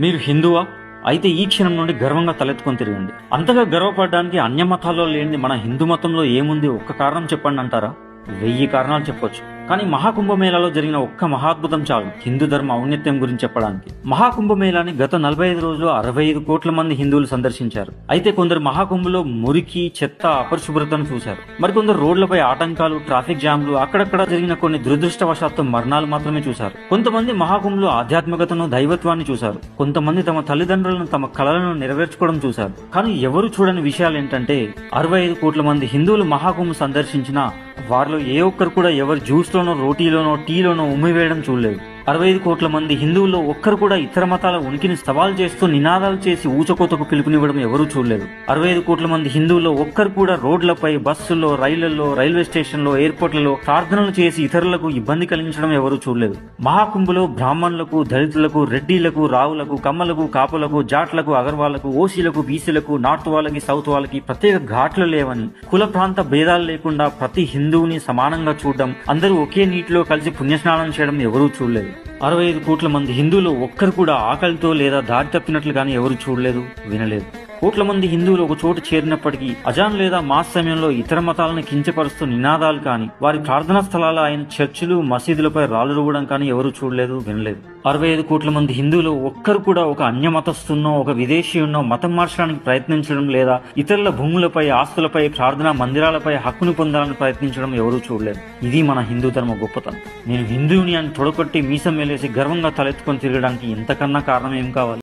మీరు హిందువా? అయితే ఈ క్షణం నుండి గర్వంగా తలెత్తుకొని తిరగండి. అంతగా గర్వపడడానికి అన్య మతాల్లో లేనిది మన హిందూ మతంలో ఏముంది? ఒక్క కారణం చెప్పండి అంటారా? 1000 కారణాలు చెప్పొచ్చు. కానీ మహాకుంభమేళాలో జరిగిన ఒక్క మహాద్భుతం చాలు హిందూ ధర్మ ఔన్నత్యం గురించి చెప్పడానికి. మహాకుంభమేళాని గత 45 రోజులు 65 కోట్ల మంది హిందువులు సందర్శించారు. అయితే కొందరు మహాకుంభలో మురికి, చెత్త, అపరిశుభ్రతను చూశారు. మరికొందరు రోడ్లపై ఆటంకాలు, ట్రాఫిక్ జామ్లు, అక్కడక్కడ జరిగిన కొన్ని దురదృష్టవశాత్తు మరణాలు మాత్రమే చూశారు. కొంతమంది మహాకుంభలో ఆధ్యాత్మికతను, దైవత్వాన్ని చూశారు. కొంతమంది తమ తల్లిదండ్రులను, తమ కలలను నెరవేర్చుకోవడం చూశారు. కానీ ఎవరు చూడని విషయాలు ఏంటంటే 65 కోట్ల మంది హిందువులు మహాకుంభ సందర్శించినా వారిలో ఏ ఒక్కరు కూడా ఎవరి జ్యూస్ లోనో, రోటీలోనో, టీలోనో ఉమ్మివేయడం చూడలేదు. 65 కోట్ల మంది హిందువుల్లో ఒక్కరు కూడా ఇతర మతాల ఉనికిని సవాల్ చేస్తూ నినాదాలు చేసి ఊచకోతకు పిలుపునివ్వడం ఎవరూ చూడలేదు. 65 కోట్ల మంది హిందువుల్లో ఒక్కరు కూడా రోడ్లపై, బస్సుల్లో, రైళ్లలో, రైల్వే స్టేషన్లో, ఎయిర్పోర్ట్లలో ప్రార్థనలు చేసి ఇతరులకు ఇబ్బంది కలిగించడం ఎవరూ చూడలేదు. మహాకుంభలో బ్రాహ్మణులకు, దళితులకు, రెడ్డిలకు, రావులకు, కమ్మలకు, కాపులకు, జాట్లకు, అగర్వాళ్లకు, ఓసీలకు, బీసీలకు, నార్త్ వాళ్ళకి, సౌత్ వాళ్ళకి ప్రత్యేక ఘాట్లు లేవని, కుల ప్రాంత భేదాలు లేకుండా ప్రతి హిందువుని సమానంగా చూడడం, అందరూ ఒకే నీటిలో కలిసి పుణ్యస్నానం చేయడం ఎవరూ చూడలేదు. 65 కోట్ల మంది హిందువులు ఒక్కరు కూడా ఆకలితో లేదా దారి తప్పినట్లు కానీ ఎవరు చూడలేదు, వినలేదు. కోట్ల మంది హిందువులు ఒక చోటు చేరినప్పటికీ అజాన్ లేదా మాస్ సమయంలో ఇతర మతాలను కించపరుస్తూ నినాదాలు కానీ, వారి ప్రార్థనా స్థలాలు అయిన చర్చిలు, మసీదులపై రాళ్లు రువ్వడం కానీ ఎవరు చూడలేదు, వినలేదు. 65 కోట్ల మంది హిందువులు ఒక్కరు కూడా ఒక అన్య మతస్థున్నో, ఒక విదేశీయున్నో మతం మార్చడానికి ప్రయత్నించడం లేదా ఇతరుల భూములపై, ఆస్తులపై, ప్రార్థనా మందిరాలపై హక్కును పొందాలని ప్రయత్నించడం ఎవరూ చూడలేదు. ఇది మన హిందూ ధర్మ గొప్పతనం. నేను హిందువుని అని తొడగొట్టి మీసం మేలేసి గర్వంగా తలెత్తుకొని తిరగడానికి ఇంతకన్నా కారణం ఏం కావాలి?